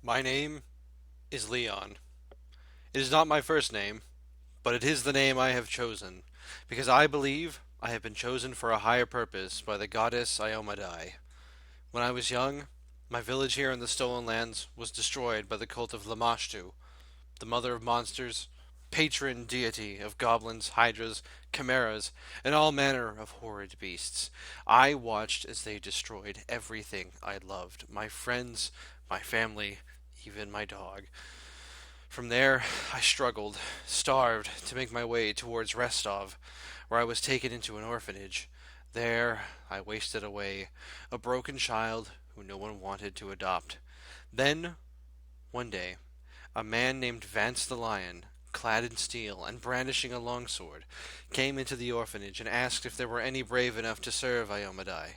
My name is Leon. It is not my first name, but it is the name I have chosen, because I believe I have been chosen for a higher purpose by the goddess Iomadai. When I was young, my village here in the Stolen Lands was destroyed by the cult of Lamashtu, the mother of monsters, patron deity of goblins, hydras, chimeras, and all manner of horrid beasts. I watched as they destroyed everything I loved, my friends, my family, even my dog. From there, I struggled, starved, to make my way towards Restov, where I was taken into an orphanage. There, I wasted away, a broken child who no one wanted to adopt. Then, one day, a man named Vance the Lion, clad in steel and brandishing a longsword, came into the orphanage and asked if there were any brave enough to serve Iomadai,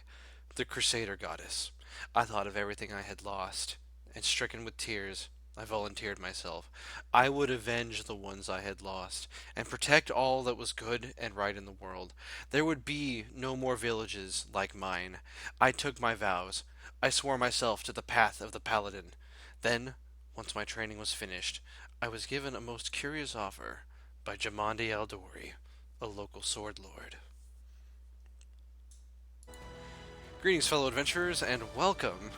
the Crusader goddess. I thought of everything I had lost, and stricken with tears, I volunteered myself. I would avenge the ones I had lost, and protect all that was good and right in the world. There would be no more villages like mine. I took my vows. I swore myself to the path of the Paladin. Then, once my training was finished, I was given a most curious offer by Jamandi Aldori, a local sword lord. Greetings, fellow adventurers, and welcome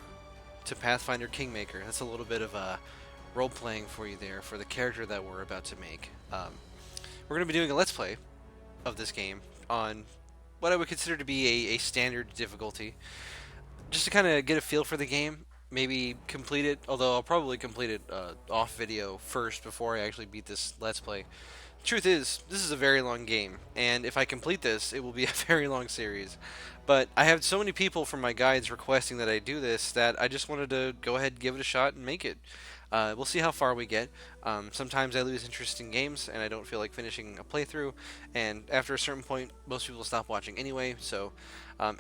to Pathfinder Kingmaker. That's a little bit of a role playing for you there for the character that we're about to make. We're going to be doing a let's play of this game on what I would consider to be a standard difficulty, just to kind of get a feel for the game. Maybe complete it, although I'll probably complete it off video first before I actually beat this let's play. Truth is, this is a very long game, and if I complete this, it will be a very long series. But I have so many people from my guides requesting that I do this that I just wanted to go ahead and give it a shot and make it. We'll see how far we get. Sometimes I lose interest in games and I don't feel like finishing a playthrough, and after a certain point, most people stop watching anyway. So,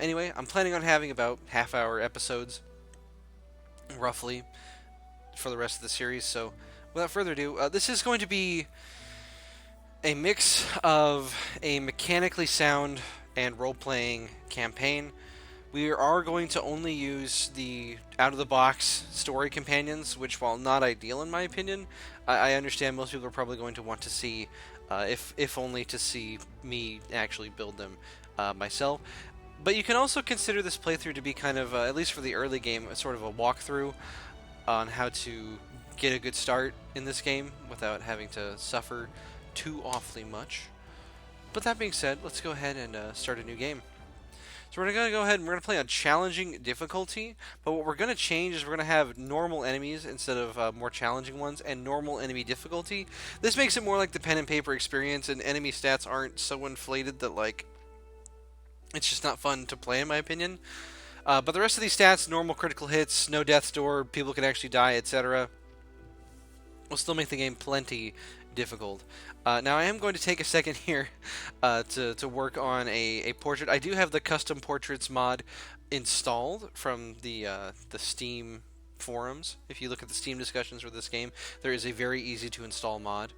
anyway, I'm planning on having about half-hour episodes, roughly, for the rest of the series. So, without further ado, this is going to be a mix of a mechanically sound and role playing campaign. We are going to only use the out of the box story companions, which, while not ideal in my opinion, I understand most people are probably going to want to see, if only to see me actually build them myself. But you can also consider this playthrough to be kind of, at least for the early game, sort of a walkthrough on how to get a good start in this game without having to suffer too awfully much. But that being said, let's go ahead and start a new game. So we're going to go ahead and we're going to play on challenging difficulty, but what we're going to change is we're going to have normal enemies instead of more challenging ones, and normal enemy difficulty. This makes it more like the pen and paper experience, and enemy stats aren't so inflated that, like, it's just not fun to play in my opinion. But the rest of these stats, normal critical hits, no death's door, people can actually die, etc., will still make the game plenty difficult. Now I am going to take a second here to work on a portrait. I do have the custom portraits mod installed from the Steam forums. If you look at the Steam discussions for this game, there is a very easy to install mod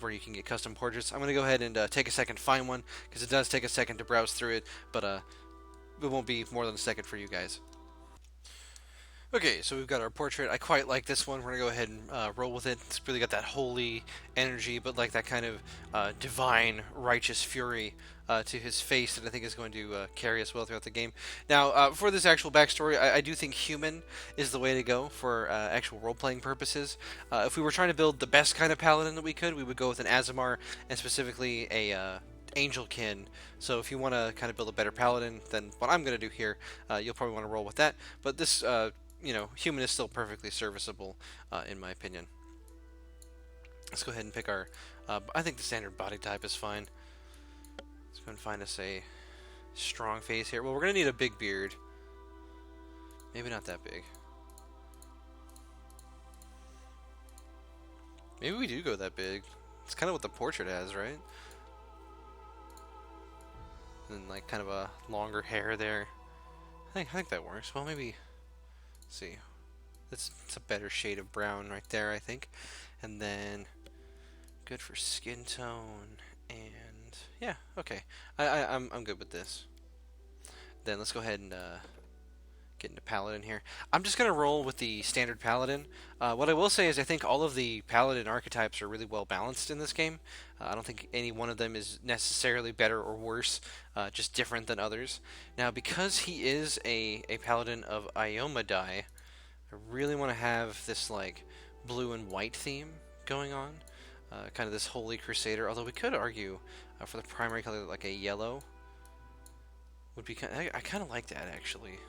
where you can get custom portraits. I'm going to go ahead and take a second to find one, because it does take a second to browse through it, but it won't be more than a second for you guys. Okay, so we've got our portrait. I quite like this one. We're going to go ahead and roll with it. It's really got that holy energy, but like that kind of divine, righteous fury to his face that I think is going to carry us well throughout the game. Now, for this actual backstory, I do think human is the way to go for actual role-playing purposes. If we were trying to build the best kind of paladin that we could, we would go with an Azamar, and specifically a Angelkin. So if you want to kind of build a better paladin than what I'm going to do here, you'll probably want to roll with that. But this human is still perfectly serviceable, in my opinion. Let's go ahead and pick our. I think the standard body type is fine. Let's go and find us a strong face here. Well, we're gonna need a big beard. Maybe not that big. Maybe we do go that big. It's kind of what the portrait has, right? And like kind of a longer hair there. I think that works. Well, maybe. Let's see. It's a better shade of brown right there, I think. And then good for skin tone, and yeah, okay. I'm good with this. Then let's go ahead and Get into Paladin here. I'm just going to roll with the standard Paladin. What I will say is I think all of the Paladin archetypes are really well balanced in this game. I don't think any one of them is necessarily better or worse, just different than others. Now, because he is a Paladin of Ioma dye, I really want to have this like blue and white theme going on. Kind of this Holy Crusader, although we could argue for the primary color like a yellow would be kind of, I kind of like that actually.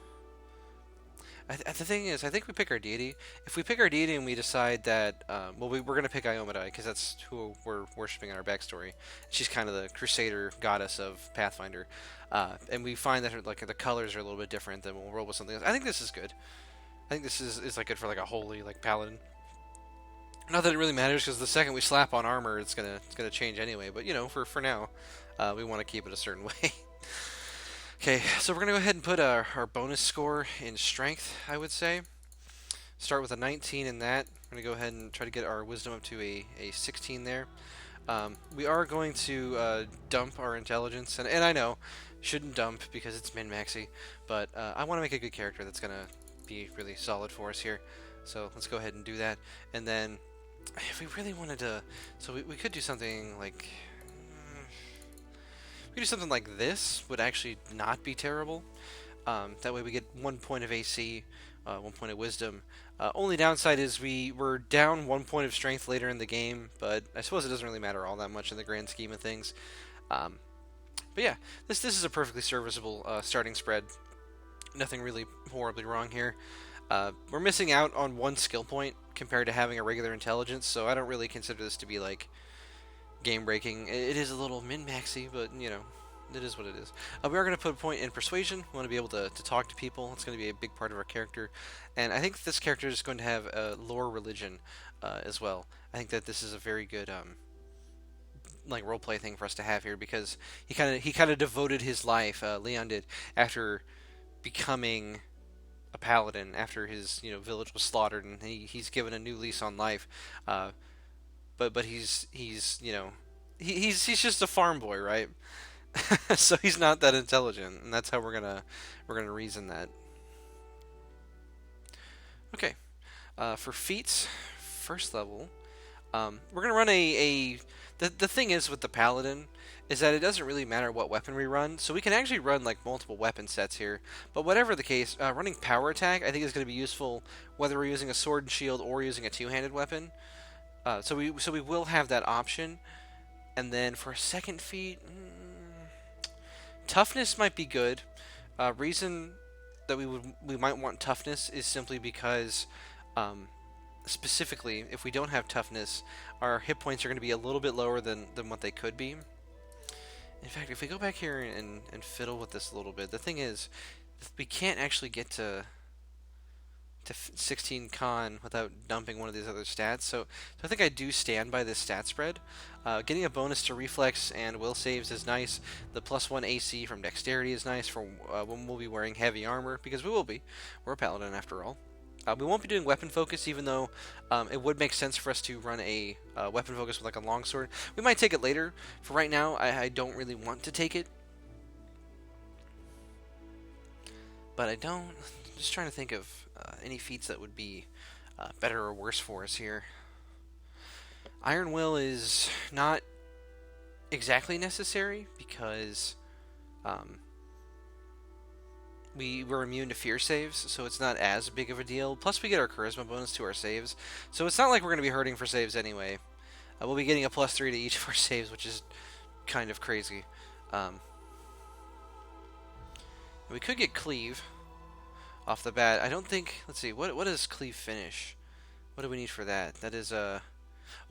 The thing is, I think we pick our deity. If we pick our deity and we decide that, well, we're going to pick Iomadai because that's who we're worshiping in our backstory. She's kind of the crusader goddess of Pathfinder, and we find that her, like the colors are a little bit different. Then we'll roll with something else. I think this is good. I think this is like good for like a holy like paladin. Not that it really matters because the second we slap on armor, it's gonna change anyway. But you know, for now, we want to keep it a certain way. Okay, so we're going to go ahead and put our bonus score in strength, I would say. Start with a 19 in that. We're going to go ahead and try to get our wisdom up to a 16 there. We are going to dump our intelligence, and I know, shouldn't dump because it's min-maxy, but I want to make a good character that's going to be really solid for us here. So let's go ahead and do that. And then, if we really wanted to, so we could do something like... We could do something like this, would actually not be terrible. That way we get 1 point of AC, 1 point of wisdom. Only downside is we're down 1 point of strength later in the game, but I suppose it doesn't really matter all that much in the grand scheme of things. But yeah, this is a perfectly serviceable starting spread. Nothing really horribly wrong here. We're missing out on 1 skill point compared to having a regular intelligence, so I don't really consider this to be like game breaking. It is a little min-maxy, but you know, it is what it is. We are going to put a point in persuasion. We want to be able to talk to people. It's going to be a big part of our character, and I think this character is going to have a lore religion as well. I think that this is a very good like roleplay thing for us to have here because he kind of devoted his life, Leon did, after becoming a paladin, after his village was slaughtered, and he's given a new lease on life. But he's he's just a farm boy, right? So he's not that intelligent, and that's how we're gonna reason that. Okay, for feats, first level, we're gonna run the thing is with the paladin is that it doesn't really matter what weapon we run, so we can actually run like multiple weapon sets here. But whatever the case, running power attack I think is going to be useful whether we're using a sword and shield or using a two-handed weapon. So we will have that option, and then for a second feat, toughness might be good. Reason that we might want toughness is simply because, specifically, if we don't have toughness, our hit points are going to be a little bit lower than what they could be. In fact, if we go back here and fiddle with this a little bit, the thing is, we can't actually get to 16 con without dumping one of these other stats. So I think I do stand by this stat spread. Getting a bonus to reflex and will saves is nice. The +1 AC from dexterity is nice for when we'll be wearing heavy armor, because we will be. We're a paladin after all. We won't be doing weapon focus, even though it would make sense for us to run a weapon focus with like a longsword. We might take it later. For right now, I don't really want to take it. But I don't... Just trying to think of any feats that would be better or worse for us here. Iron Will is not exactly necessary because we're immune to fear saves, so it's not as big of a deal. Plus, we get our charisma bonus to our saves, so it's not like we're going to be hurting for saves anyway. We'll be getting a +3 to each of our saves, which is kind of crazy. We could get Cleave off the bat. I don't think... Let's see. What does Cleave finish? What do we need for that? That is... Oh,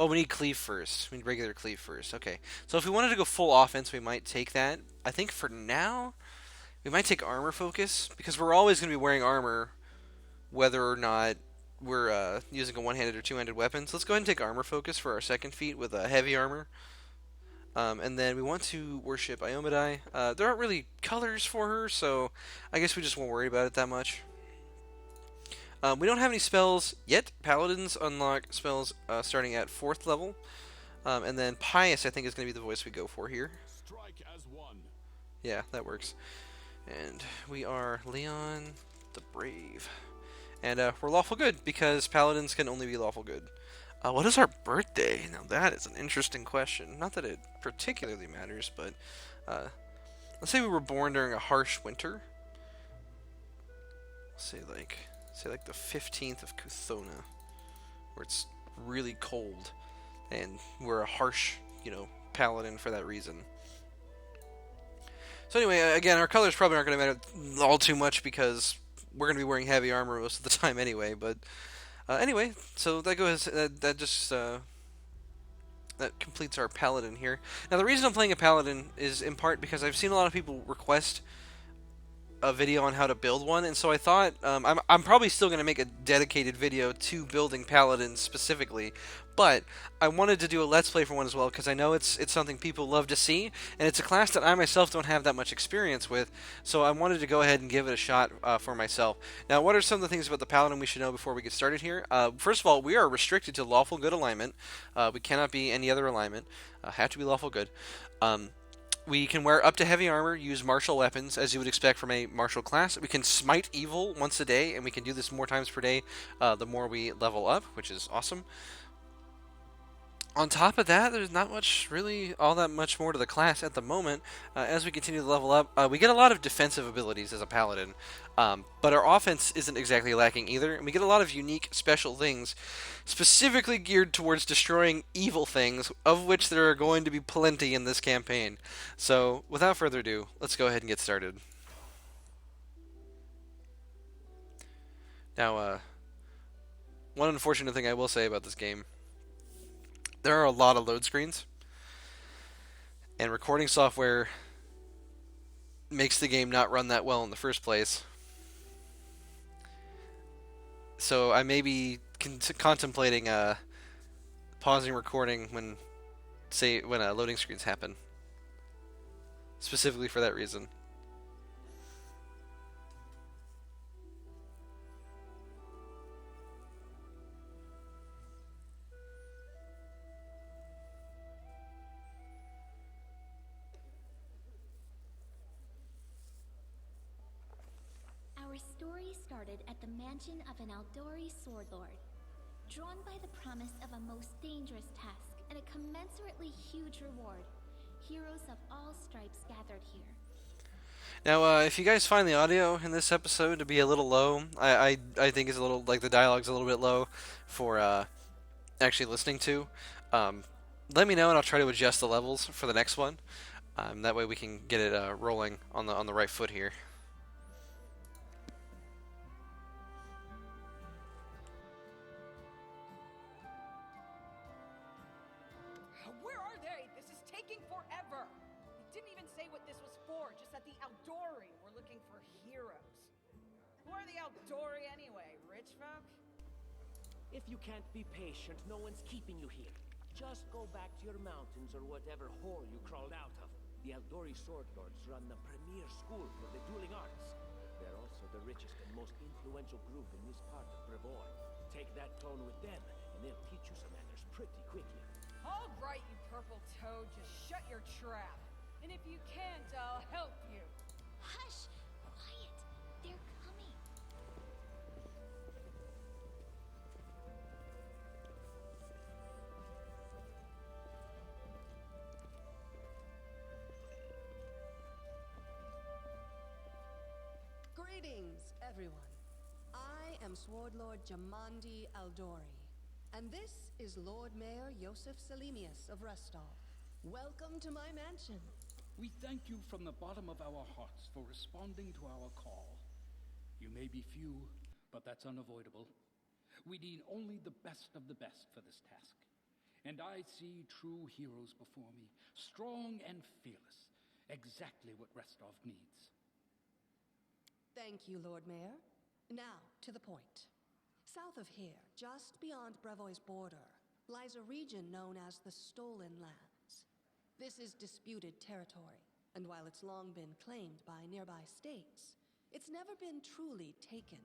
we need Cleave first. We need regular Cleave first. Okay. So if we wanted to go full offense, we might take that. I think for now, we might take Armor Focus, because we're always going to be wearing armor, whether or not we're using a one-handed or two-handed weapon. So let's go ahead and take Armor Focus for our second feat with heavy armor. And then we want to worship Iomadai. There aren't really colors for her, so I guess we just won't worry about it that much. We don't have any spells yet. Paladins unlock spells starting at 4th level. And then Pious, I think, is going to be the voice we go for here. Strike as one. Yeah, that works. And we are Leon. the brave. And we're lawful good, because paladins can only be lawful good. What is our birthday? Now that is an interesting question. Not that it particularly matters, but let's say we were born during a harsh winter. Say like the 15th of Kuthona, where it's really cold, and we're a harsh, paladin for that reason. So anyway, again, our colors probably aren't going to matter all too much because we're going to be wearing heavy armor most of the time anyway. But anyway, so that goes. That completes our paladin here. Now, the reason I'm playing a paladin is in part because I've seen a lot of people request a video on how to build one, and so I thought I'm probably still going to make a dedicated video to building paladins specifically, but I wanted to do a let's play for one as well because I know it's something people love to see, and it's a class that I myself don't have that much experience with, so I wanted to go ahead and give it a shot for myself. Now, what are some of the things about the paladin we should know before we get started here? First of all, we are restricted to lawful good alignment. We cannot be any other alignment. Have to be lawful good. We can wear up to heavy armor, use martial weapons, as you would expect from a martial class. We can smite evil once a day, and we can do this more times per day the more we level up, which is awesome. On top of that, there's not much, really, all that much more to the class at the moment. As we continue to level up, we get a lot of defensive abilities as a paladin, but our offense isn't exactly lacking either, and we get a lot of unique special things, specifically geared towards destroying evil things, of which there are going to be plenty in this campaign. So, without further ado, let's go ahead and get started. Now, one unfortunate thing I will say about this game: there are a lot of load screens, and recording software makes the game not run that well in the first place. So I may be contemplating pausing recording when loading screens happen, specifically for that reason. Our story started at the mansion of an Aldori sword lord. Drawn by the promise of a most dangerous task and a commensurately huge reward, heroes of all stripes gathered here. Now, if you guys find the audio in this episode to be a little low, I think it's a little, like, the dialogue's a little bit low for actually listening to. Let me know and I'll try to adjust the levels for the next one. That way we can get it rolling on the right foot here. Where are they? This is taking forever. It didn't even say what this was for, just that the Aldori were looking for heroes. Who are the Aldori anyway, rich folk? If you can't be patient, no one's keeping you here. Just go back to your mountains or whatever hole you crawled out of. The Aldori Sword Lords run the premier school for the dueling arts. They're also the richest and most influential group in this part of Brevor. Take that tone with them, and they'll teach you some manners pretty quickly. All right, you purple toad, just shut your trap. And if you can't, I'll help you. Hush! Quiet! They're coming. Greetings, everyone. I am Sword Lord Jamandi Aldori, and this is Lord Mayor Yosef Selimius of Restov. Welcome to my mansion. We thank you from the bottom of our hearts for responding to our call. You may be few, but that's unavoidable. We need only the best of the best for this task. And I see true heroes before me, strong and fearless, exactly what Restov needs. Thank you, Lord Mayor. Now, to the point. South of here, just beyond Brevoy's border, lies a region known as the Stolen Lands. This is disputed territory, and while it's long been claimed by nearby states, it's never been truly taken.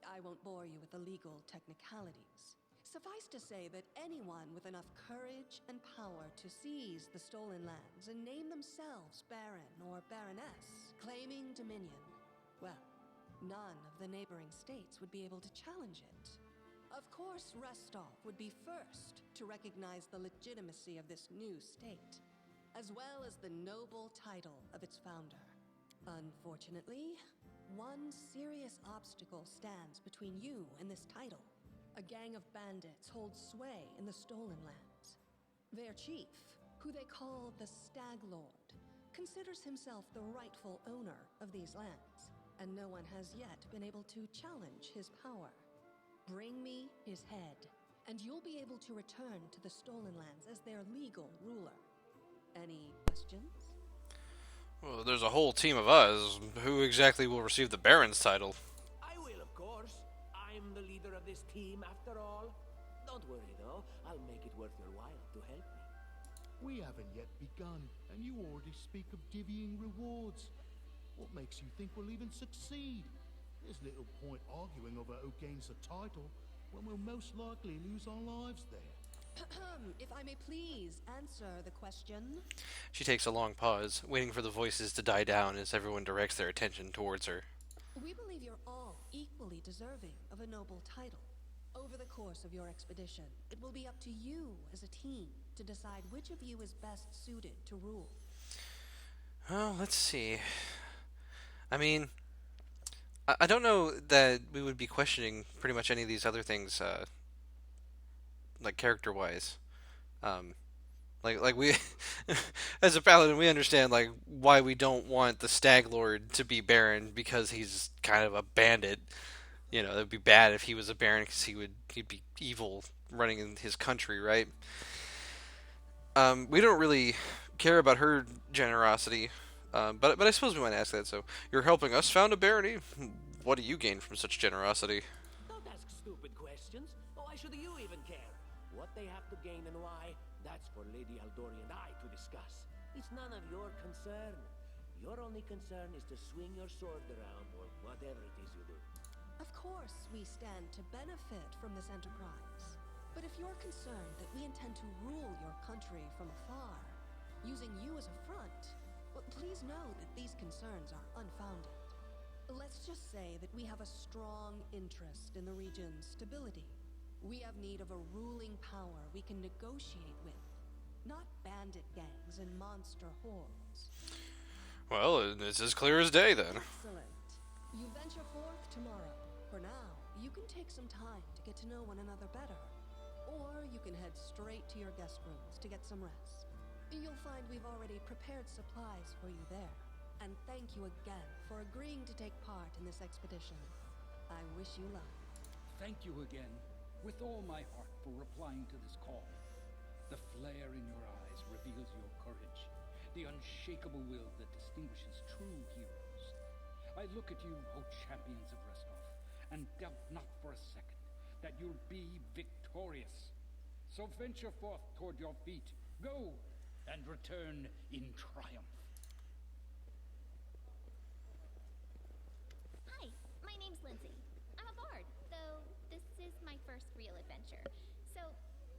I won't bore you with the legal technicalities. Suffice to say that anyone with enough courage and power to seize the Stolen Lands and name themselves Baron or Baroness, claiming dominion, well, None of the neighboring states would be able to challenge it. Of course, Restov would be first to recognize the legitimacy of this new state, as well as the noble title of its founder. Unfortunately, one serious obstacle stands between you and this title. A gang of bandits holds sway in the Stolen Lands. Their chief, who they call the Stag Lord, considers himself the rightful owner of these lands, and no one has yet been able to challenge his power. Bring me his head, and you'll be able to return to the Stolen Lands as their legal ruler. Any questions? Well, there's a whole team of us. Who exactly will receive the Baron's title? I will, of course. I'm the leader of this team, after all. Don't worry, though. I'll make it worth your while to help me. We haven't yet begun, and you already speak of divvying rewards. What makes you think we'll even succeed? There's little point arguing over who gains the title when we'll most likely lose our lives there. If I may please answer the question. She takes a long pause, waiting for the voices to die down as everyone directs their attention towards her. We believe you're all equally deserving of a noble title. Over the course of your expedition, it will be up to you as a team to decide which of you is best suited to rule. Oh, let's see. I mean, I don't know that we would be questioning pretty much any of these other things, like character-wise. Like we, as a paladin, we understand like why we don't want the Stag Lord to be Baron because he's kind of a bandit. You know, it would be bad if he was a Baron because he'd be evil running in his country, right? We don't really care about her generosity, but I suppose we might ask that. So, you're helping us found a barony. What do you gain from such generosity? Don't ask stupid questions. Why should you even care? What they have to gain and why, that's for Lady Aldori and I to discuss. It's none of your concern. Your only concern is to swing your sword around or whatever it is you do. Of course, we stand to benefit from this enterprise. But if you're concerned that we intend to rule your country from afar, using you as a front, well, please know that these concerns are unfounded. Let's just say that we have a strong interest in the region's stability. We have need of a ruling power we can negotiate with, not bandit gangs and monster hordes. Well, it's as clear as day then. Excellent. You venture forth tomorrow. For now, you can take some time to get to know one another better. Or you can head straight to your guest rooms to get some rest. You'll find we've already prepared supplies for you there. And thank you again for agreeing to take part in this expedition. I wish you luck. Thank you again, with all my heart, for replying to this call. The flare in your eyes reveals your courage, the unshakable will that distinguishes true heroes. I look at you, O champions of Restov, and doubt not for a second that you'll be victorious. So venture forth toward your feet, go, and return in triumph. Hi, my name's Lindsay. I'm a bard, though this is my first real adventure. So,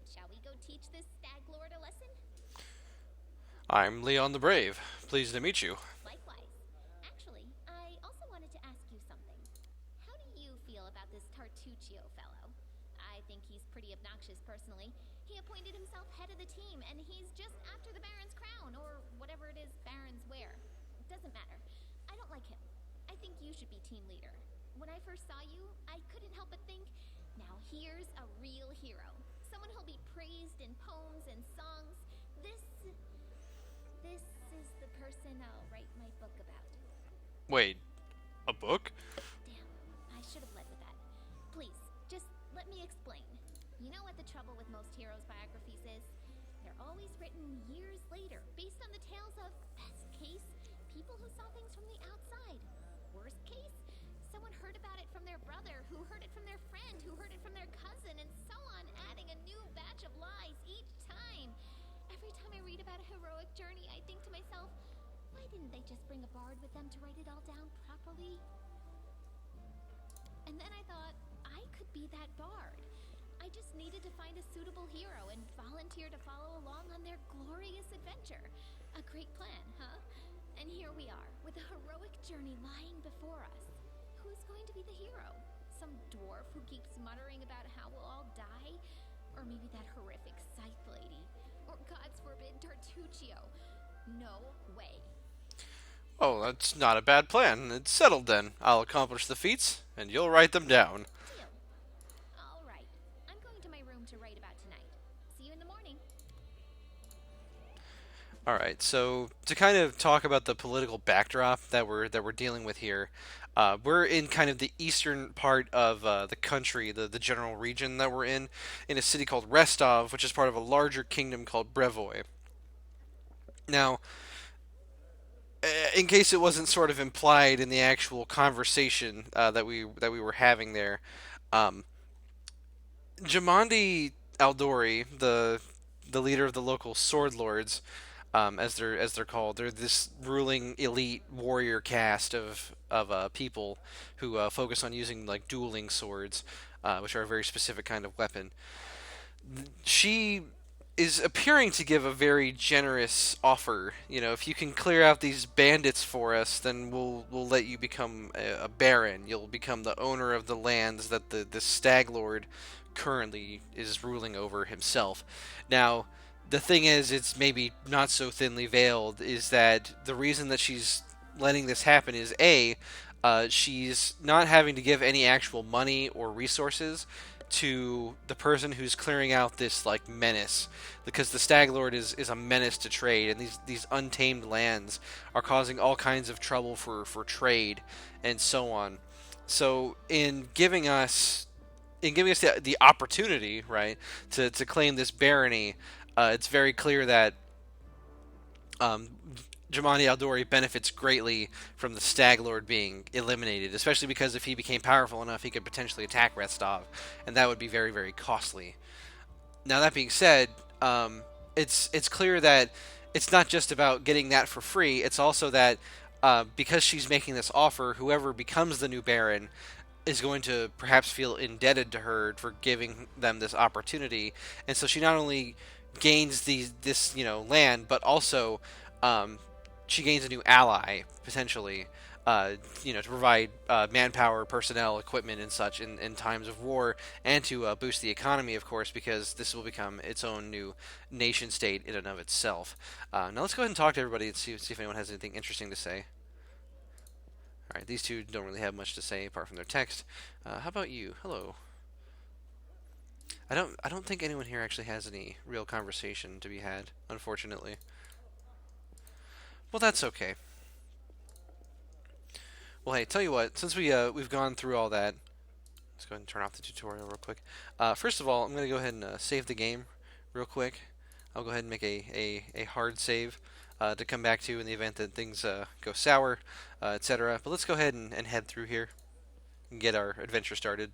shall we go teach this Stag Lord a lesson? I'm Leon the Brave. Pleased to meet you. Likewise. Actually, I also wanted to ask you something. How do you feel about this Tartuccio fellow? I think he's pretty obnoxious personally. He appointed himself head of the team, and he's just after the Baron's crown, or whatever it is Barons wear. Doesn't matter. I don't like him. I think you should be team leader. When I first saw you, I couldn't help but think, now here's a real hero. Someone who'll be praised in poems and songs. This is the person I'll write my book about. Wait, a book? Damn, I should have led with that. Please, just let me explain. You know what the trouble with most heroes' biographies is? They're always written years later, based on the tales of, best case, people who saw things from the outside. Worst case, someone heard about it from their brother, who heard it from their friend, who heard it from their cousin, and so on, adding a new batch of lies each time. Every time I read about a heroic journey, I think to myself, why didn't they just bring a bard with them to write it all down properly? And then I thought, I could be that bard. I just needed to find a suitable hero and volunteer to follow along on their glorious adventure. A great plan, huh? And here we are, with a heroic journey lying before us. Who's going to be the hero? Some dwarf who keeps muttering about how we'll all die? Or maybe that horrific scythe lady? Or God's forbid, Tartuccio? No way. Oh, that's not a bad plan. It's settled then. I'll accomplish the feats, and you'll write them down. Deal. All right. I'm going to my room to write about tonight. See you in the morning. All right. So to kind of talk about the political backdrop that we're dealing with here, we're in kind of the eastern part of the country, the general region that we're in a city called Restov, which is part of a larger kingdom called Brevoy. Now, in case it wasn't sort of implied in the actual conversation that we were having there, um, Jamandi Aldori, the leader of the local sword lords, as they're called, they're this ruling elite warrior caste of people who focus on using like dueling swords, which are a very specific kind of weapon. She is appearing to give a very generous offer. You know, if you can clear out these bandits for us, then we'll let you become a baron. You'll become the owner of the lands that the stag lord currently is ruling over himself. Now, the thing is, it's maybe not so thinly veiled. Is that the reason that she's letting this happen is she's not having to give any actual money or resources to the person who's clearing out this like menace, because the Stag Lord is a menace to trade, and these untamed lands are causing all kinds of trouble for trade and so on. So in giving us the opportunity, right, to claim this barony, it's very clear that um, Jamani Aldori benefits greatly from the Stag Lord being eliminated, especially because if he became powerful enough, he could potentially attack Restov, and that would be very, very costly. Now, that being said, it's clear that it's not just about getting that for free. It's also that because she's making this offer, whoever becomes the new Baron is going to perhaps feel indebted to her for giving them this opportunity, and so she not only gains this land, but also um, she gains a new ally potentially. To provide manpower, personnel, equipment, and such in times of war, and to boost the economy, of course, because this will become its own new nation state in and of itself. Now let's go ahead and talk to everybody and see if anyone has anything interesting to say. All right, these two don't really have much to say apart from their text. How about you? Hello. I don't think anyone here actually has any real conversation to be had, unfortunately. Well, that's okay. Well, hey, tell you what, since we've gone through all that, let's go ahead and turn off the tutorial real quick. First of all, I'm going to go ahead and save the game real quick. I'll go ahead and make a hard save to come back to in the event that things go sour, etc. But let's go ahead and head through here and get our adventure started.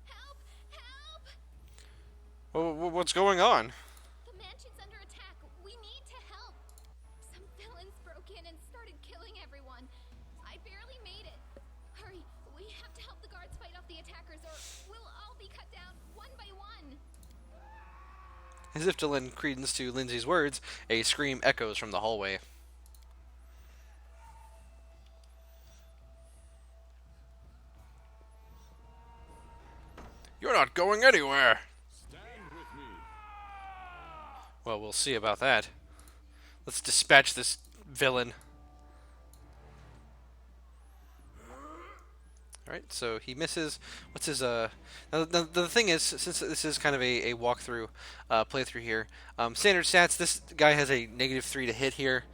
Help! Help! What's going on? The mansion's under attack. We need to help. Some villains broke in and started killing everyone. I barely made it. Hurry, we have to help the guards fight off the attackers, or we'll all be cut down one by one. As if to lend credence to Lindsay's words, a scream echoes from the hallway. You're not going anywhere! Stand with me. Well, we'll see about that. Let's dispatch this villain. Alright, so he misses. What's his, Now, the thing is, since this is kind of a walkthrough, playthrough here, standard stats, this guy has a -3 to hit here,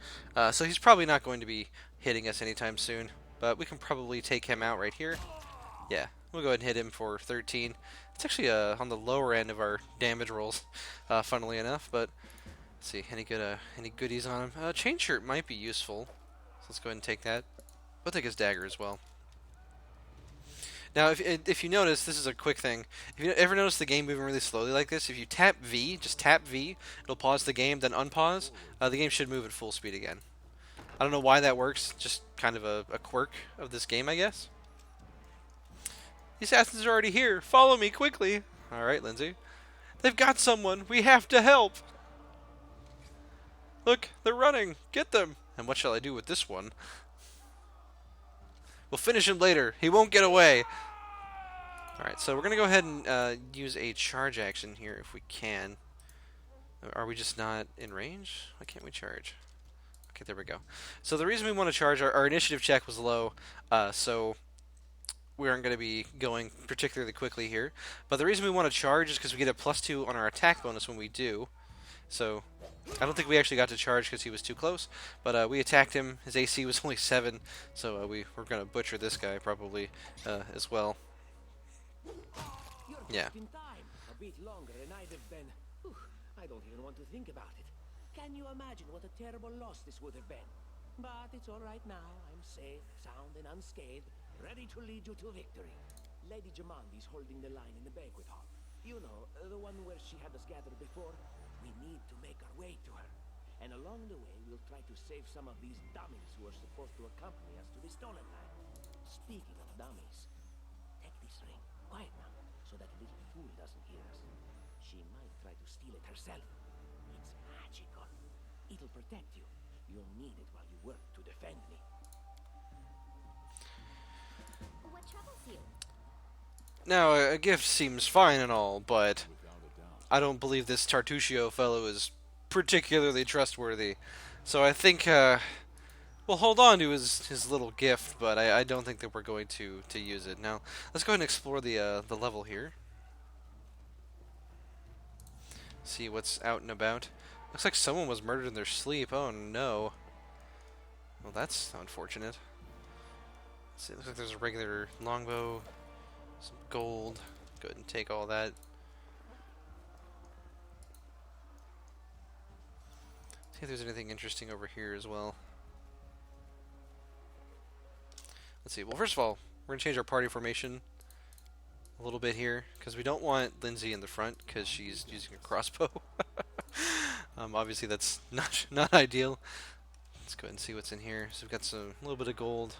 so he's probably not going to be hitting us anytime soon, but we can probably take him out right here. Yeah, we'll go ahead and hit him for 13. It's actually on the lower end of our damage rolls, funnily enough, but let's see, any goodies on him? Chain shirt might be useful, so let's go ahead and take that. We'll take his dagger as well. Now, if you notice, this is a quick thing. If you ever notice the game moving really slowly like this, if you tap V, just tap V, it'll pause the game, then unpause. The game should move at full speed again. I don't know why that works. Just kind of a quirk of this game, I guess. The assassins are already here. Follow me quickly. All right, Lindsay. They've got someone. We have to help. Look, they're running. Get them. And what shall I do with this one? We'll finish him later. He won't get away. Alright, so we're going to go ahead and use a charge action here if we can. Are we just not in range? Why can't we charge? Okay, there we go. So the reason we want to charge, our initiative check was low, so we aren't going to be going particularly quickly here. But the reason we want to charge is because we get a +2 on our attack bonus when we do. So I don't think we actually got to charge because he was too close, but we attacked him. His AC was only 7, so we're going to butcher this guy probably as well. You're just in time. A bit longer and I'd have been... Whew, I don't even want to think about it. Can you imagine what a terrible loss this would have been? But it's all right now. I'm safe, sound, and unscathed, ready to lead you to victory. Lady Jamandi's holding the line in the banquet hall. You know, the one where she had us gathered before. We need to make our way to her. And along the way, we'll try to save some of these dummies who are supposed to accompany us to the stolen land. Speaking of dummies, take this ring. Quiet now, so that little fool doesn't hear us. She might try to steal it herself. It's magical. It'll protect you. You'll need it while you work to defend me. What troubles you? Now, a gift seems fine and all, but I don't believe this Tartuccio fellow is particularly trustworthy. So I think we'll hold on to his little gift, but I don't think that we're going to use it. Now, let's go ahead and explore the level here. See what's out and about. Looks like someone was murdered in their sleep. Oh no. Well, that's unfortunate. Let's see, looks like there's a regular longbow, some gold. Go ahead and take all that. See if there's anything interesting over here as well. Let's see. Well, first of all, we're going to change our party formation a little bit here, because we don't want Lindsay in the front, because she's using a crossbow. Obviously, that's not ideal. Let's go ahead and see what's in here. So we've got a little bit of gold.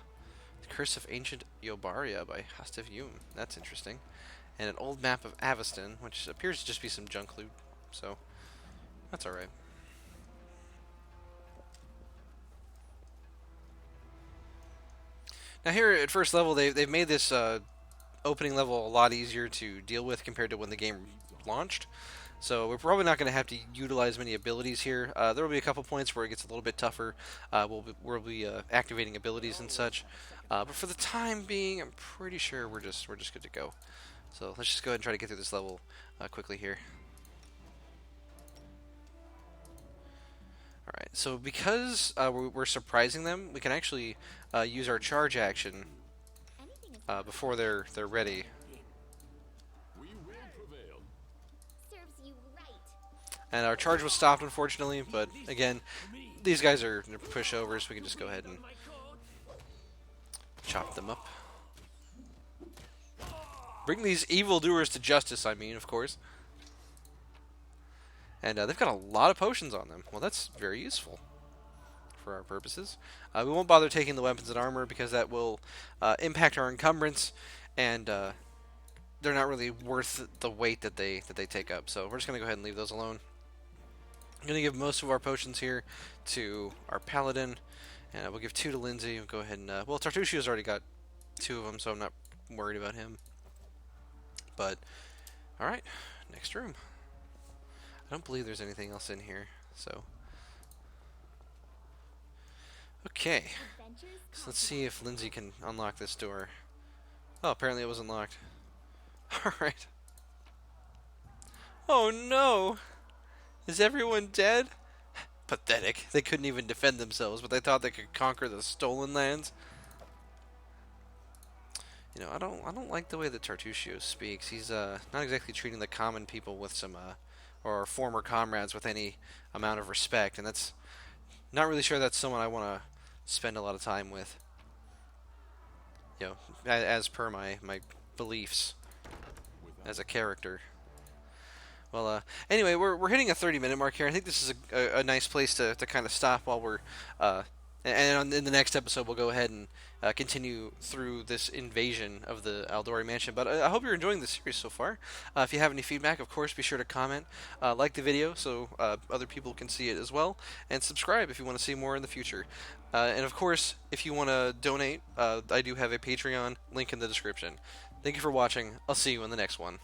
The Curse of Ancient Yobaria by Hastiv Yum. That's interesting. And an old map of Aveston, which appears to just be some junk loot. So, that's alright. Now here at first level, they've made this opening level a lot easier to deal with compared to when the game launched. So we're probably not going to have to utilize many abilities here. There will be a couple points where it gets a little bit tougher. We'll be activating abilities and such. But for the time being, I'm pretty sure we're just good to go. So let's just go ahead and try to get through this level quickly here. Alright, so because we're surprising them, we can actually use our charge action before they're ready. Serves you right. And our charge was stopped, unfortunately, but again, these guys are pushovers, so we can just go ahead and chop them up. Bring these evildoers to justice, I mean, of course. And they've got a lot of potions on them. Well, that's very useful for our purposes. We won't bother taking the weapons and armor because that will impact our encumbrance, and they're not really worth the weight that they take up. So we're just going to go ahead and leave those alone. I'm going to give most of our potions here to our Paladin, and we'll give 2 to Lindsay. We'll go ahead and... well, Tartuccio's already got 2 of them, so I'm not worried about him. But, alright, next room. I don't believe there's anything else in here, so... Okay, so let's see if Lindsay can unlock this door. Oh, apparently it was unlocked. Alright. Oh no! Is everyone dead? Pathetic. They couldn't even defend themselves, but they thought they could conquer the stolen lands. You know, I don't like the way that Tartuccio speaks. He's not exactly treating the common people with some or former comrades with any amount of respect, and that's not really sure that's someone I want to spend a lot of time with. You know, as per my beliefs as a character. Well, anyway, we're hitting a 30-minute mark here. I think this is a nice place to kind of stop while we're, in the next episode we'll go ahead and continue through this invasion of the Aldori Mansion. But I hope you're enjoying the series so far. If you have any feedback, of course, be sure to comment, like the video so other people can see it as well, and subscribe if you want to see more in the future. And of course, if you want to donate, I do have a Patreon link in the description. Thank you for watching. I'll see you in the next one.